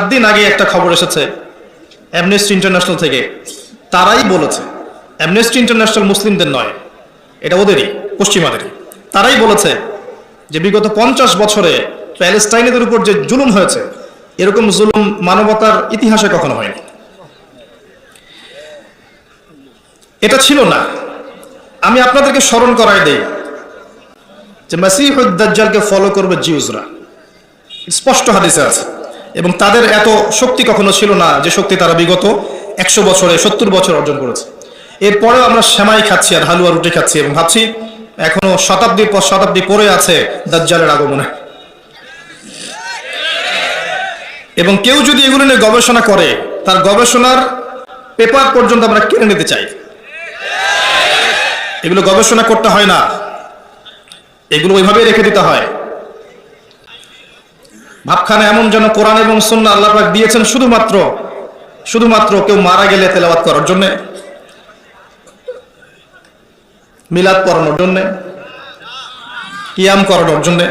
7 দিন আগে একটা খবর এসেছে অ্যামনেস্টি ইন্টারন্যাশনাল থেকে। তারাই বলেছে, অ্যামনেস্টি ইন্টারন্যাশনাল মুসলিমদের নয়, এটা ওদেরই, পশ্চিমাদেরই। তারাই বলেছে যে বিগত 50 বছরে প্যালেস্টাইনিদের উপর যে জুলুম হয়েছে, এরকম জুলুম মানবতার ইতিহাসে কখনো হয়নি। এটা ছিল না। আমি আপনাদেরকে স্মরণ করাই দেই যে মাসিহুদ দাজ্জালকে ফলো করবে জিউসরা, স্পষ্ট হাদিসে আছে। এবং তাদের এত শক্তি কখনো ছিল না যে শক্তি তারা বিগত 100 বছরে 70 বছর অর্জন করেছে। এরপরেও আমরা সেমাই খাচ্ছি আর হালুয়া রুটি খাচ্ছি এবং ভাবছি এখনো শতাব্দীর পর শতাব্দী পরে আছে দাজ্জালের আগমনে। এবং কেউ যদি এগুলো নিয়ে গবেষণা করে, তার গবেষণার পেপার পর্যন্ত আমরা কিনে নিতে চাই। এগুলো গবেষণা করতে হয় না, এগুলো ওইভাবেই রেখে দিতে হয়। ভাবখানে এমন যেন কোরআন এবং সুন্নাহ আল্লাহ পাক দিয়েছেন শুধুমাত্র কেউ মারা গেলে তেলাওয়াত করার জন্য, মিলাদ পড়ানোর জন্য, কিয়াম করানোর জন্য,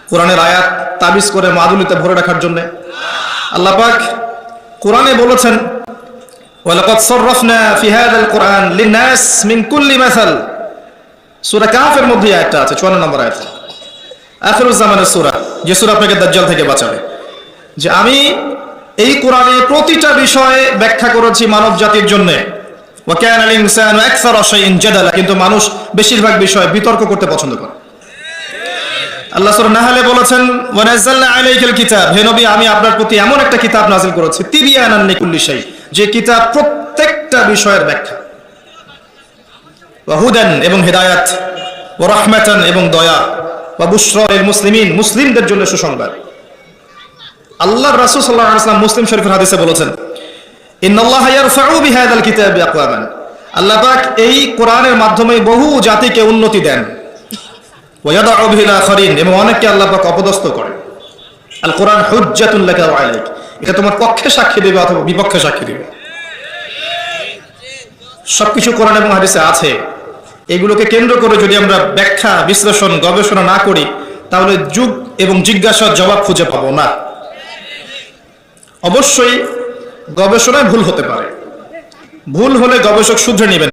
কোরআনের আয়াত তাবিজ করে মাদুলিতে ভরে রাখার জন্য। আল্লাহ পাক কোরআনে বলেছেন, ওয়ালাকাদ সাররাফনা ফি হাযাল কুরআন লিন-নাস মিন কুল্লি মাসাল। সূরা কাহফের মধ্যে আয়াতটা আছে, 54 নম্বর আয়াত, আখিরুজ জামানের সূরা, যে সূরা আপনাকে দাজ্জাল থেকে বাঁচাবে। যে আমি এই কোরআনে প্রতিটা বিষয়ে ব্যাখ্যা করেছি মানব জাতির জন্য। ওয়া কানাল ইনসানু আকসারা শাইইন জাদালা, কিন্তু মানুষ বেশিরভাগ বিষয়ে বিতর্ক করতে পছন্দ করে। আল্লাহ সূরা নাহলে বলেছেন, ওয়া নাযালনা আলাইকাল কিতাব, হে নবী আমি আপনার প্রতি এমন একটা কিতাব নাযিল করেছি, তিবিয়ানান লিকুল্লি শাই, যে কিতাব প্রত্যেকটা বিষয়ের ব্যাখ্যা, ওয়া হুদান এবং হিদায়াত, ওয়া রাহমাতান এবং দয়া, ওয়া বুশরা লিল মুসলিমিন মুসলিমদের জন্য সুসংবাদ। আল্লাহর রাসূল সাল্লাল্লাহু আলাইহি ওয়াসাল্লাম মুসলিম শরীফের হাদিসে বলেছেন, ইন্নাল্লাহা ইয়ারফাউ বিহাযাল কিতাবি আকওয়ামান, আল্লাহ পাক এই কোরআনের মাধ্যমে বহু জাতিকে উন্নতি দেন, ওয়া ইয়াদউ বিহিল আখারিন, এবং অনেককে আল্লাহ পাক অপদস্থ করেন। আল কোরআন হুজ্জাতুল লাকা ওয়া আলাইক, এটা তোমার পক্ষে সাক্ষী দেবে অথবা বিপক্ষে সাক্ষী দেবে। সবকিছু কোরআন এবং হাদিসে আছে। এগুলোকে কেন্দ্র করে যদি আমরা ব্যাখ্যা, বিশ্লেষণ, গবেষণা না করি, তাহলে যুগ এবং জিজ্ঞাসার জবাব খুঁজে পাবো না। অবশ্যই গবেষণায় ভুল হতে পারে, ভুল হলে গবেষক শুধরে নেবেন।